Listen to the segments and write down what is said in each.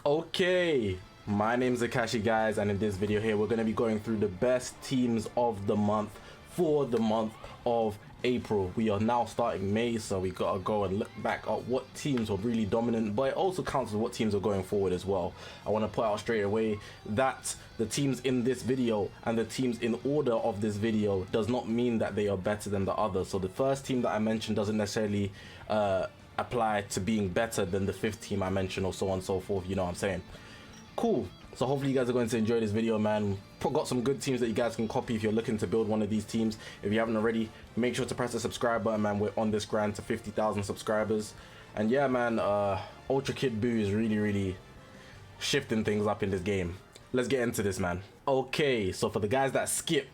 Okay, my name's Zakashi, guys, and in this video here we're going to be going through the best teams of the month for the month of April. We are now starting May, so we gotta go and look back at what teams were really dominant, but it also counts as what teams are going forward as well. I want to put out straight away that the teams in this video and the teams in order of this video does not mean that they are better than the others. So the first team that I mentioned doesn't necessarily apply to being better than the fifth team I mentioned, or so on and so forth, you know what I'm saying? Cool. So hopefully you guys are going to enjoy this video, man. Got some good teams that you guys can copy if you're looking to build one of these teams. If you haven't already, make sure to press the subscribe button, man. We're on this grind to 50,000 subscribers. And yeah, man, Ultra Kid BUU is really shifting things up in this game. Let's get into this, man. Okay, so for the guys that skip,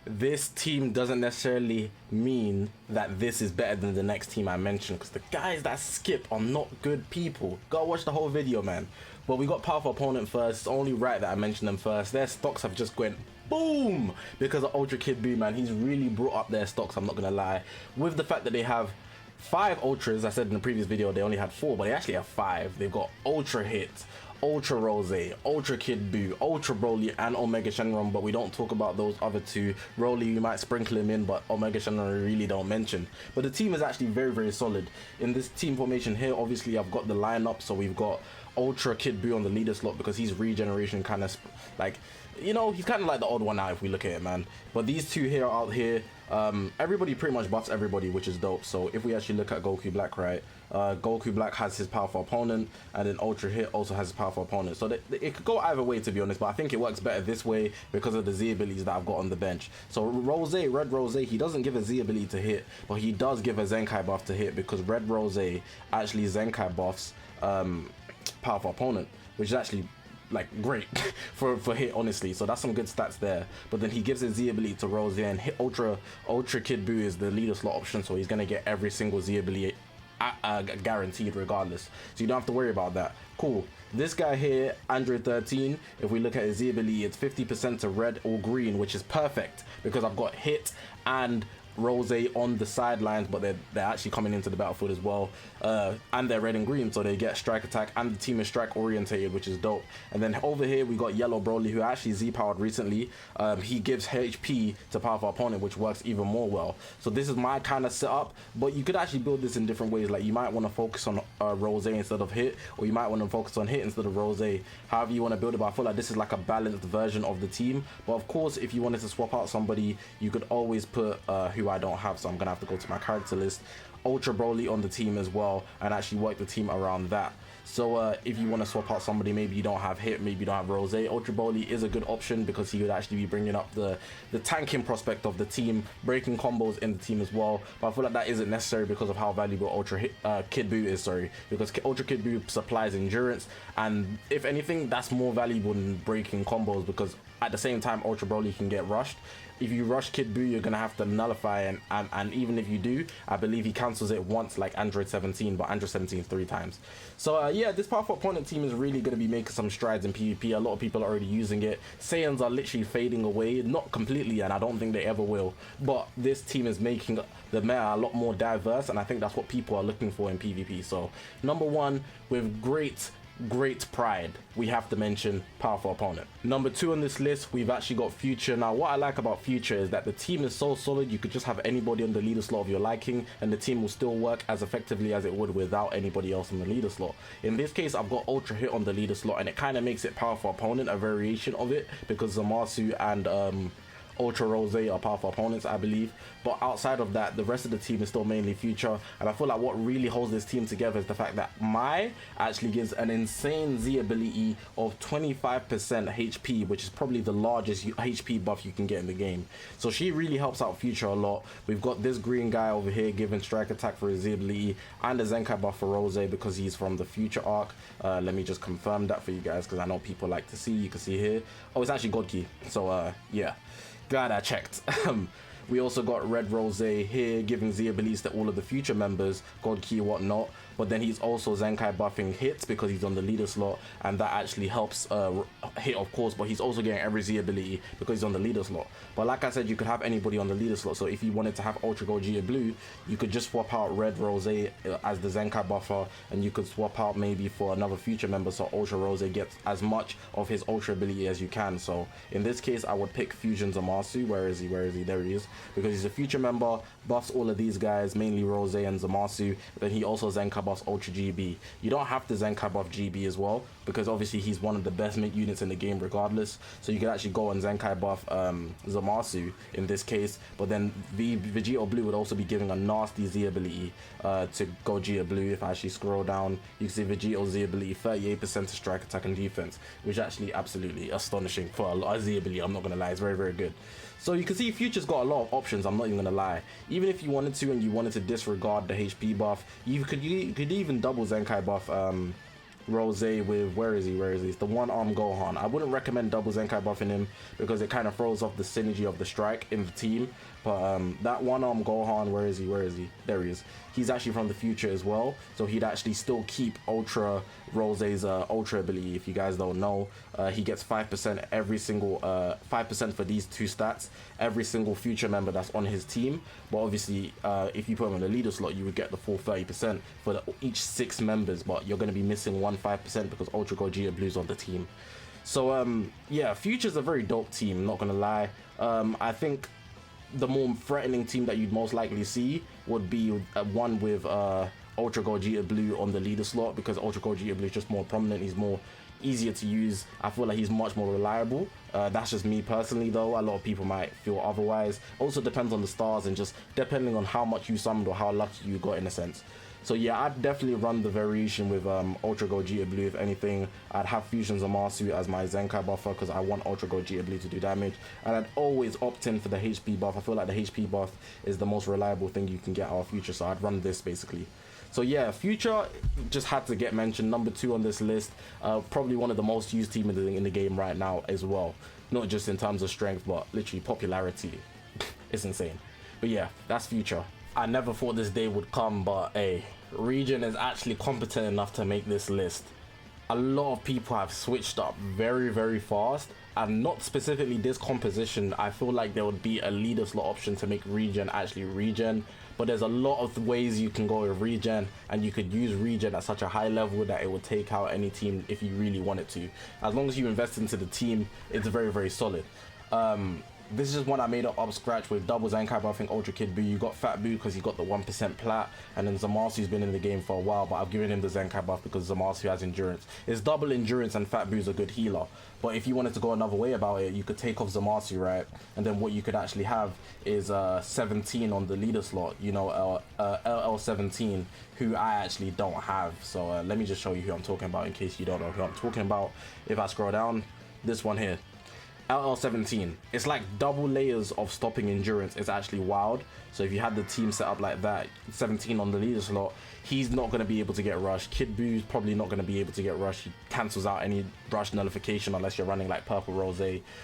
this team doesn't necessarily mean that this is better than the next team I mentioned, because the guys that skip are not good people. Go watch the whole video, man. But we got powerful opponent first. It's only right that I mention them first. Their stocks have just went boom because of Ultra Kid BUU, man. He's really brought up their stocks, I'm not gonna lie. With the fact that they have 5 ultras, I said in the previous video they only had 4, but they actually have 5. They've got Ultra Hit, Ultra Rose, Ultra Kid BUU, Ultra Broly, and Omega Shenron, but we don't talk about those other 2. Broly, you might sprinkle him in, but Omega Shenron we really don't mention. But the team is actually very solid. In this team formation here, obviously I've got the lineup, so we've got Ultra Kid BUU on the leader slot because he's regeneration kind of like, you know, he's kind of like the odd one out if we look at it, man. But these 2 here out here, everybody pretty much buffs everybody, which is dope. So if we actually look at Goku Black, right, Goku Black has his powerful opponent, and then Ultra Hit also has his powerful opponent. So it could go either way, to be honest, but I think it works better this way because of the Z abilities that I've got on the bench. So Rose, Red Rose, he doesn't give a Z ability to hit, but he does give a Zenkai buff to hit, because Red Rose actually Zenkai buffs powerful opponent, which is actually like great for hit, honestly. So that's some good stats there. But then he gives his Z ability to Rose, and hit Ultra Kid BUU is the leader slot option, so he's gonna get every single Z ability guaranteed regardless, so you don't have to worry about that. Cool. This guy here, Android 13, if we look at his Z ability, it's 50% to red or green, which is perfect because I've got hit and Rose on the sidelines, but they're actually coming into the battlefield as well, and they're red and green, so they get strike attack, and the team is strike orientated, which is dope. And then over here we got Yellow Broly, who actually Z powered recently. He gives HP to powerful opponent, which works even more well. So this is my kind of setup, but you could actually build this in different ways. Like you might want to focus on Rose instead of hit, or you might want to focus on hit instead of Rose, however you want to build it. But I feel like this is like a balanced version of the team. But of course, if you wanted to swap out somebody, you could always put who I don't have, so I'm gonna have to go to my character list, Ultra Broly on the team as well, and actually work the team around that. So if you want to swap out somebody, maybe you don't have hit, maybe you don't have Rose, Ultra Broly is a good option because he would actually be bringing up the tanking prospect of the team, breaking combos in the team as well. But I feel like that isn't necessary because of how valuable Kid BUU is, because Ultra Kid BUU supplies endurance, and if anything that's more valuable than breaking combos, because at the same time Ultra Broly can get rushed. If you rush Kid BUU, you're gonna have to nullify, and even if you do, I believe he cancels it once, like Android 17, but Android 17 3 times. So yeah, this powerful opponent team is really gonna be making some strides in PvP. A lot of people are already using it. Saiyans are literally fading away, not completely, and I don't think they ever will, but this team is making the meta a lot more diverse, and I think that's what people are looking for in PvP. So number 1, with great pride, we have to mention powerful opponent. Number 2 on this list, we've actually got Future. Now what I like about Future is that the team is so solid, you could just have anybody on the leader slot of your liking and the team will still work as effectively as it would without anybody else on the leader slot. In this case, I've got Ultra Hit on the leader slot, and it kind of makes it powerful opponent, a variation of it, because Zamasu and Ultra Rose are powerful opponents, I believe. But outside of that, the rest of the team is still mainly Future, and I feel like what really holds this team together is the fact that Mai actually gives an insane Z ability of 25% HP, which is probably the largest HP buff you can get in the game. So she really helps out Future a lot. We've got this green guy over here giving strike attack for his Z ability, and a Zenkai buff for Rose because he's from the Future arc. Let me just confirm that for you guys, because I know people like to see. You can see here, oh, it's actually God Key, so yeah, glad I checked. We also got Red Rose here giving Z abilities to all of the Future members, God Key, whatnot. but then he's also Zenkai buffing hits because he's on the leader slot, and that actually helps hit, of course, but he's also getting every Z ability because he's on the leader slot. But like I said, you could have anybody on the leader slot, so if you wanted to have Ultra Gold Gia Blue, you could just swap out Red Rose as the Zenkai buffer, and you could swap out maybe for another future member so Ultra Rose gets as much of his Ultra ability as you can. So in this case, I would pick Fusion Zamasu. Where is he? There he is. Because he's a future member, buffs all of these guys, mainly Rose and Zamasu. Then he also Zenkai buffs Ultra GB. You don't have to Zenkai buff GB as well, because obviously he's one of the best mid units in the game regardless. So you could actually go and Zenkai buff Zamasu in this case, but then Vegito Blue would also be giving a nasty Z ability to Gogeta Blue. If I actually scroll down, you can see Vegito's Z ability 38% to strike, attack and defense, which is actually absolutely astonishing for a lot of Z ability. I'm not gonna lie, it's very, very good. So you can see Future's got a lot of options, I'm not even gonna lie. Even if you wanted to and you wanted to disregard the HP buff, you could even double Zenkai buff Rose with, where is he? It's the one arm Gohan. I wouldn't recommend double Zenkai buffing him because it kind of throws off the synergy of the strike in the team. But that one arm Gohan, where is he? There he is. He's actually from the future as well, so he'd actually still keep Ultra Rose's Ultra ability. If you guys don't know, he gets 5% every single 5% for these two stats every single future member that's on his team. But obviously, if you put him in the leader slot, you would get the full 30% for each 6 members. But you're going to be missing 5% because Ultra Gogeta Blue's on the team. So yeah, Future's a very dope team, not gonna lie. I think the more threatening team that you'd most likely see would be one with Ultra Gogeta Blue on the leader slot, because Ultra Gogeta Blue is just more prominent, he's more easier to use. I feel like he's much more reliable. That's just me personally though. A lot of people might feel otherwise. Also depends on the stars and just depending on how much you summoned or how lucky you got in a sense. So yeah, I'd definitely run the variation with Ultra Gogeta Blue. If anything, I'd have Fusion Zamasu as my Zenkai buffer because I want Ultra Gogeta Blue to do damage, and I'd always opt in for the HP buff. I feel like the HP buff is the most reliable thing you can get out of Future, so I'd run this basically. So yeah, Future just had to get mentioned, number 2 on this list. Probably one of the most used team in the game right now as well. Not just in terms of strength, but literally popularity. It's insane. But yeah, that's Future. I never thought this day would come, but hey, Regen is actually competent enough to make this list. A lot of people have switched up very, very fast, and not specifically this composition. I feel like there would be a leader slot option to make Regen actually Regen, but there's a lot of ways you can go with Regen, and you could use Regen at such a high level that it would take out any team if you really wanted to. As long as you invest into the team, it's very, very solid. This is one I made up scratch with double Zenkai buffing Ultra Kid Buu. You got Fat Buu because he got the 1% plat, and then Zamasu's been in the game for a while, but I've given him the Zenkai buff because Zamasu has endurance. It's double endurance and Fat Buu's a good healer. But if you wanted to go another way about it, you could take off Zamasu, right? And then what you could actually have is 17 on the leader slot, you know, LL17, who I actually don't have. So let me just show you who I'm talking about in case you don't know who I'm talking about. If I scroll down, this one here. LL17, it's like double layers of stopping endurance. It's actually wild. So if you had the team set up like that, 17 on the leader slot, he's not going to be able to get rushed. Kid Buu's probably not going to be able to get rushed. He cancels out any rush nullification unless you're running like Purple Rose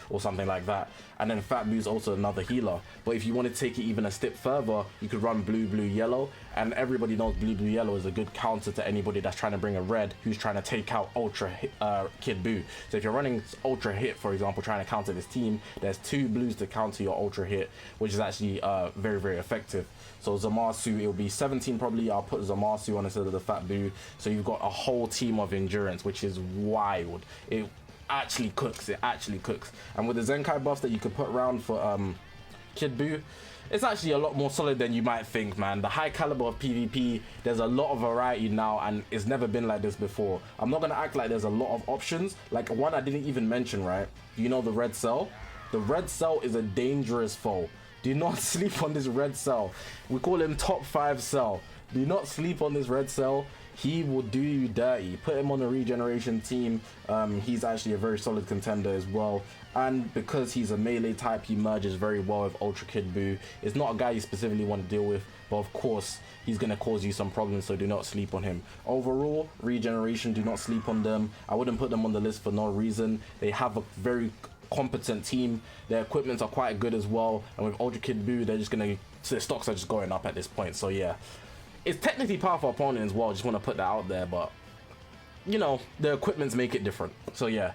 or something like that. And then Fat Buu's also another healer. But if you want to take it even a step further, you could run Blue, Blue, Yellow. And everybody knows Blue, Blue, Yellow is a good counter to anybody that's trying to bring a red who's trying to take out Ultra Kid Buu. So if you're running Ultra Hit, for example, trying to counter this team, there's 2 blues to counter your Ultra Hit, which is actually very, very effective. So Zamasu, it'll be 17 probably. I'll put Zamasu on instead of the Fat Buu. So you've got a whole team of endurance, which is wild. It actually cooks. It actually cooks. And with the Zenkai buffs that you could put around for Kid Buu, it's actually a lot more solid than you might think, man. The high caliber of PvP, there's a lot of variety now, and it's never been like this before. I'm not gonna act like there's a lot of options. Like one I didn't even mention, right? You know the Red Cell? The Red Cell is a dangerous foe. Do not sleep on this Red Cell. We call him top 5 Cell. Do not sleep on this Red Cell. He will do you dirty. Put him on a regeneration team. He's actually a very solid contender as well. And because he's a melee type, he merges very well with Ultra Kid Buu. It's not a guy you specifically want to deal with, but of course, he's going to cause you some problems, so do not sleep on him. Overall, regeneration, do not sleep on them. I wouldn't put them on the list for no reason. They have a very competent team. Their equipments are quite good as well, and with Ultra Kid Buu, they're just gonna, their stocks are just going up at this point. So yeah, It's technically powerful opponent as well, just want to put that out there, but you know, the equipments make it different. So yeah,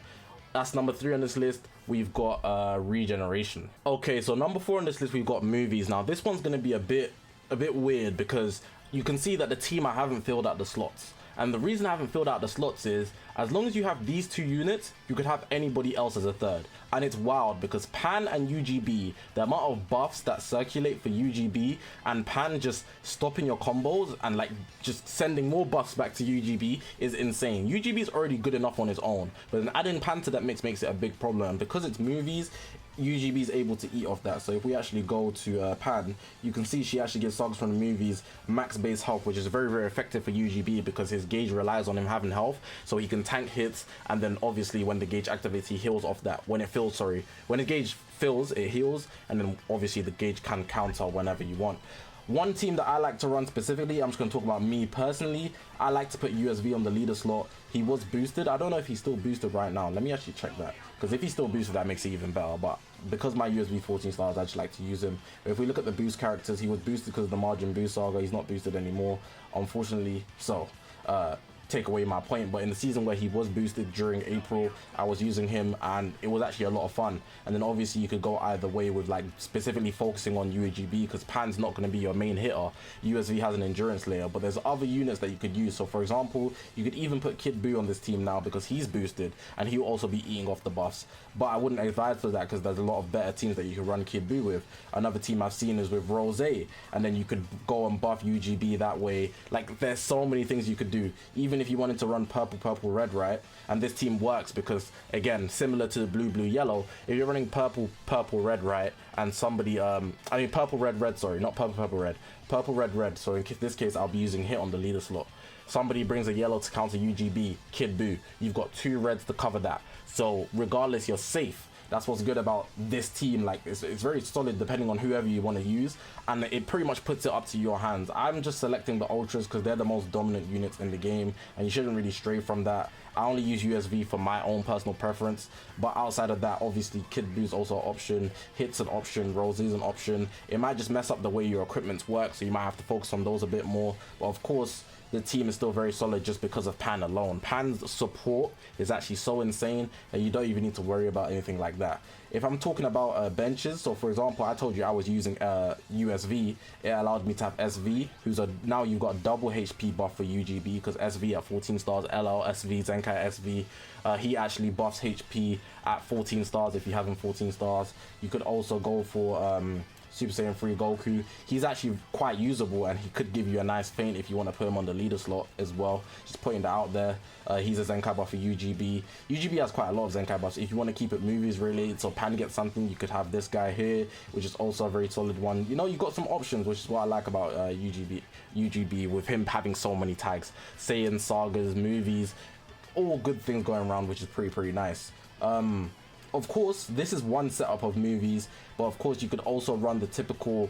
that's number 3 on this list. We've got regeneration. Okay, so number 4 on this list, we've got movies. Now this one's gonna be a bit weird because you can see that the team, I haven't filled out the slots. And the reason I haven't filled out the slots is, as long as you have these 2 units, you could have anybody else as a third. And it's wild because Pan and UGB, the amount of buffs that circulate for UGB and Pan just stopping your combos and like just sending more buffs back to UGB is insane. UGB is already good enough on his own, but then adding Pan to that mix makes it a big problem. And because it's movies, UGB is able to eat off that. So if we actually go to Pan, you can see she actually gives Sagas from the movies max base health, which is very effective for UGB because his gauge relies on him having health, so he can tank hits, and then obviously when the gauge activates, he heals off that. When it fills, sorry, when his gauge fills, it heals, and then obviously the gauge can counter whenever you want. One team that I like to run specifically, I'm just going to talk about me personally. I like to put USV on the leader slot. He was boosted. I don't know if he's still boosted right now. Let me actually check that, because if he's still boosted, that makes it even better. But because my USV 14 stars, I just like to use him. But if we look at the boost characters, he was boosted because of the margin boost saga. He's not boosted anymore, unfortunately. So take away my point, but in the season where he was boosted during April, I was using him and it was actually a lot of fun. And then obviously you could go either way with like specifically focusing on UGB, because Pan's not going to be your main hitter. USV has an endurance layer, but there's other units that you could use. So for example, you could even put Kid BUU on this team now because he's boosted and he'll also be eating off the buffs. But I wouldn't advise for that because there's a lot of better teams that you can run Kid BUU with. Another team I've seen is with Rose, and then you could go and buff UGB that way. Like there's so many things you could do. Even if you wanted to run purple red, right? And this team works because, again, similar to the blue yellow, if you're running purple red, right, and somebody I mean purple red, sorry, not purple red, so in this case I'll be using hit on the leader slot. Somebody brings a yellow to counter UGB, Kid BUU, you've got 2 reds to cover that. So regardless, you're safe. That's what's good about this team. Like it's very solid depending on whoever you want to use, and it pretty much puts it up to your hands. I'm just selecting the ultras because they're the most dominant units in the game, and you shouldn't really stray from that. I only use USV for my own personal preference, but outside of that, obviously Kid BUU is also an option, Hit's an option, Rose is an option. It might just mess up the way your equipments work, so you might have to focus on those a bit more, but of course the team is still very solid just because of Pan alone. Pan's support is actually so insane that you don't even need to worry about anything like that. If I'm talking about benches, so for example, I told you I was using USV, it allowed me to have SV, now you've got a double HP buff for UGB, because SV at 14 stars, LL SV, Zenkai SV, he actually buffs HP at 14 stars if you have him 14 stars. You could also go for Super Saiyan 3 Goku. He's actually quite usable and he could give you a nice feint if you want to put him on the leader slot as well. Just putting that out there. He's a Zenkai buff for UGB. UGB has quite a lot of Zenkai buffs. If you want to keep it movies related, so Pan gets something, you could have this guy here, which is also a very solid one. You know, you've got some options, which is what I like about UGB with him having so many tags. Saiyan, sagas, movies, all good things going around, which is pretty nice. Of course, this is one setup of movies, but of course you could also run the typical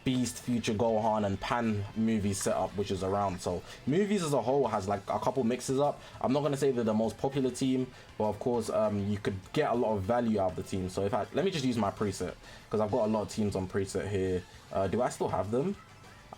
Beast, Future Gohan, and Pan movie setup, which is around. So movies as a whole has like a couple mixes up. I'm not going to say they're the most popular team, but of course you could get a lot of value out of the team. So let me just use my preset, because I've got a lot of teams on preset here. Do I still have them?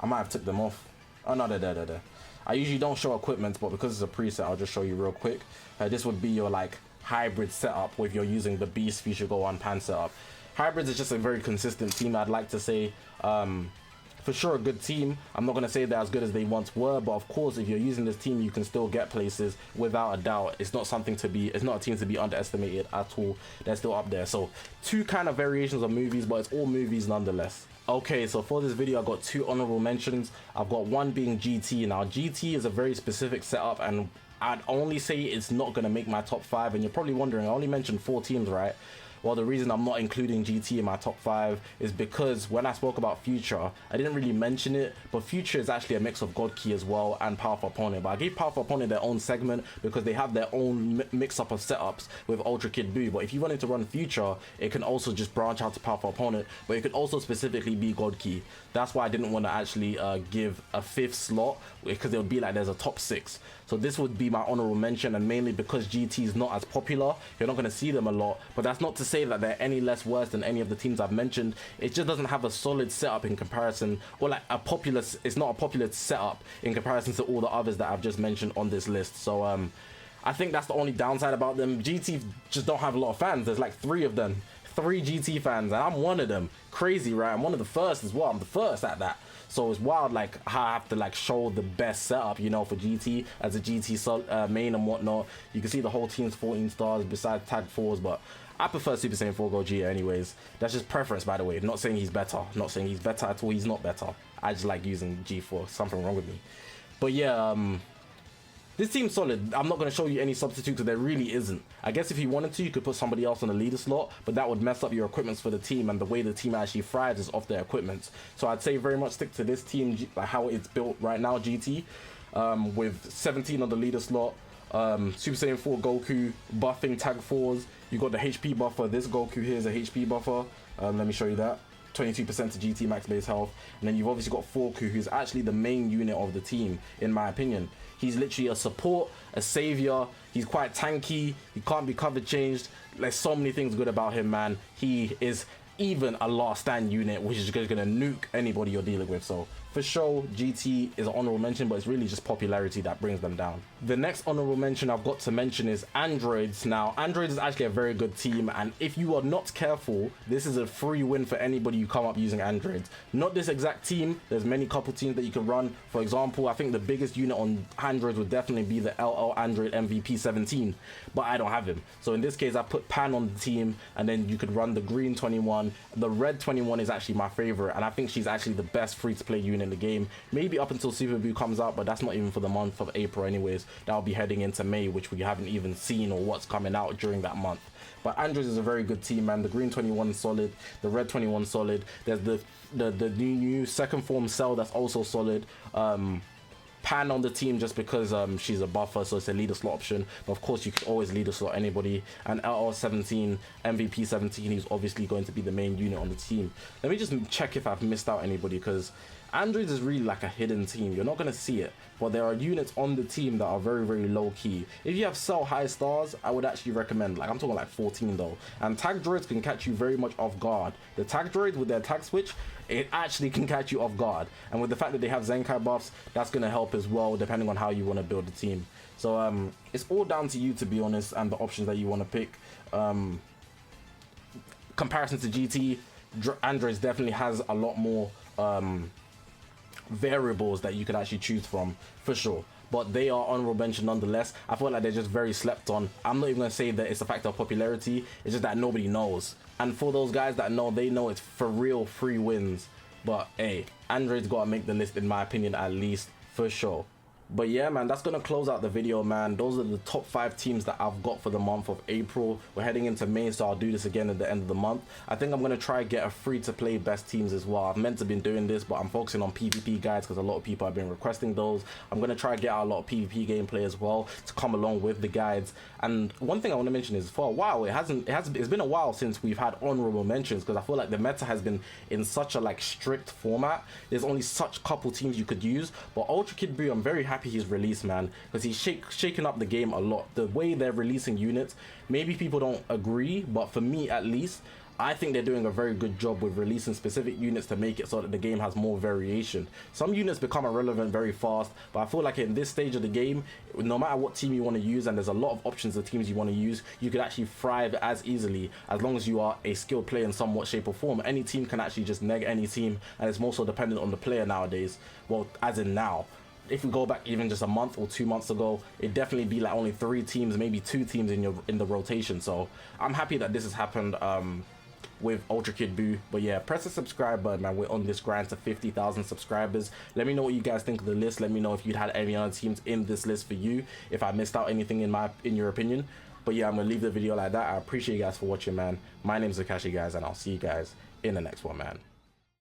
I might have took them off. Oh no, they're there. I usually don't show equipment, but because it's a preset, I'll just show you real quick. This would be your like hybrid setup if you're using the Beast, Future Gohan, Pan setup. Hybrids is just a very consistent team, I'd like to say. For sure a good team. I'm not going to say they're as good as they once were, but of course if you're using this team you can still get places without a doubt. It's not a team to be underestimated at all. They're still up there. So 2 kind of variations of movies, but it's all movies nonetheless. Okay, so for this video I got 2 honorable mentions. I've got one being GT. Now GT is a very specific setup, and I'd only say it's not going to make my top 5, and you're probably wondering, I only mentioned 4 teams, right? Well, the reason I'm not including GT in my top 5 is because when I spoke about Future, I didn't really mention it, but Future is actually a mix of God Key as well and Powerful Opponent. But I gave Powerful Opponent their own segment because they have their own mix-up of setups with Ultra Kid BUU. But if you wanted to run Future, it can also just branch out to Powerful Opponent, but it could also specifically be God Key. That's why I didn't want to actually give a 5th slot, because it would be like there's a top 6. So this would be my honorable mention, and mainly because GT is not as popular, you're not going to see them a lot. But that's not to say that they're any less worse than any of the teams I've mentioned. It just doesn't have a solid setup in comparison, or like it's not a popular setup in comparison to all the others that I've just mentioned on this list. So I think that's the only downside about them. GT just don't have a lot of fans. There's like 3 of them, 3 GT fans, and I'm one of them. Crazy, right? I'm one of the first as well. I'm the first at that. So it's wild, like, how I have to like show the best setup, you know, for GT as a GT main and whatnot. You can see the whole team's 14 stars besides tag 4s, but I prefer Super Saiyan 4 Gogeta anyways. That's just preference, by the way. Not saying he's better. Not saying he's better at all. He's not better. I just like using G4. Something wrong with me. But yeah, this team's solid. I'm not going to show you any substitute because there really isn't. I guess if you wanted to, you could put somebody else on the leader slot, but that would mess up your equipments for the team, and the way the team actually thrives is off their equipments. So I'd say very much stick to this team, like how it's built right now, GT, with 17 on the leader slot, Super Saiyan 4 Goku buffing tag 4s. You got the HP buffer. This Goku here is a HP buffer. Let me show you that. 22% to GT max base health. And then you've obviously got Forku, who's actually the main unit of the team, in my opinion. He's literally a support, a savior. He's quite tanky. He can't be cover changed. There's so many things good about him, man. He is even a last stand unit, which is going to nuke anybody you're dealing with. So for sure, GT is an honorable mention, but it's really just popularity that brings them down. The next honorable mention I've got to mention is Androids. Now, Androids is actually a very good team, and if you are not careful, this is a free win for anybody you come up using Androids. Not this exact team. There's many couple teams that you can run. For example, I think the biggest unit on Androids would definitely be the LL Android MVP 17, but I don't have him. So in this case, I put Pan on the team, and then you could run the green 21. The red 21 is actually my favorite, and I think she's actually the best free-to-play unit in the game, maybe up until Super BUU comes out, but that's not even for the month of April anyways. That'll be heading into May, which we haven't even seen or what's coming out during that month. But Androids is a very good team, man. The green 21 solid, the red 21 solid. There's the new second form Cell that's also solid. Pan on the team just because she's a buffer, so it's a leader slot option, but of course you could always leader slot anybody. And LR17 MVP 17 is obviously going to be the main unit on the team. Let me just check if I've missed out anybody, because Androids is really like a hidden team. You're not going to see it, but there are units on the team that are very, very low key. If you have Cell high stars, I would actually recommend, like, I'm talking like 14 though. And tag droids can catch you very much off guard. The tag droids with their tag switch, it actually can catch you off guard. And with the fact that they have Zenkai buffs, that's going to help as well, depending on how you want to build the team. So it's all down to you, to be honest, and the options that you want to pick. Comparison to GT, Androids definitely has a lot more variables that you could actually choose from, for sure. But they are honorable mention nonetheless. I feel like they're just very slept on. I'm not even going to say that it's a factor of popularity. It's just that nobody knows. And for those guys that know, they know it's for real free wins. But hey, Android's got to make the list, in my opinion, at least, for sure. But yeah, man, that's going to close out the video, man. Those are the top 5 teams that I've got for the month of April. We're heading into May, so I'll do this again at the end of the month. I think I'm going to try get a free-to-play best teams as well. I've meant to been doing this, but I'm focusing on PvP guides because a lot of people have been requesting those. I'm going to try get out a lot of PvP gameplay as well to come along with the guides. And one thing I want to mention is, for a while, it's been a while since we've had honorable mentions, because I feel like the meta has been in such a like strict format. There's only such couple teams you could use. But Ultra Kid BUU, I'm very happy he's released, man, because he's shaking up the game a lot. The way they're releasing units, maybe people don't agree, but for me at least, I think they're doing a very good job with releasing specific units to make it so that the game has more variation. Some units become irrelevant very fast, but I feel like in this stage of the game, no matter what team you want to use, and there's a lot of options of teams you want to use, you could actually thrive as easily as long as you are a skilled player in somewhat shape or form. Any team can actually just neg any team, and it's more so dependent on the player nowadays. Well, as in now. If we go back even just a month or 2 months ago, it'd definitely be like only 3 teams, maybe 2 teams in the rotation. So I'm happy that this has happened with Ultra Kid BUU. But yeah, press the subscribe button, man. We're on this grind to 50,000 subscribers. Let me know what you guys think of the list. Let me know if you'd had any other teams in this list for you, if I missed out anything in your opinion. But yeah, I'm gonna leave the video like that. I appreciate you guys for watching, man. My name's Zakashi, guys, and I'll see you guys in the next one, man.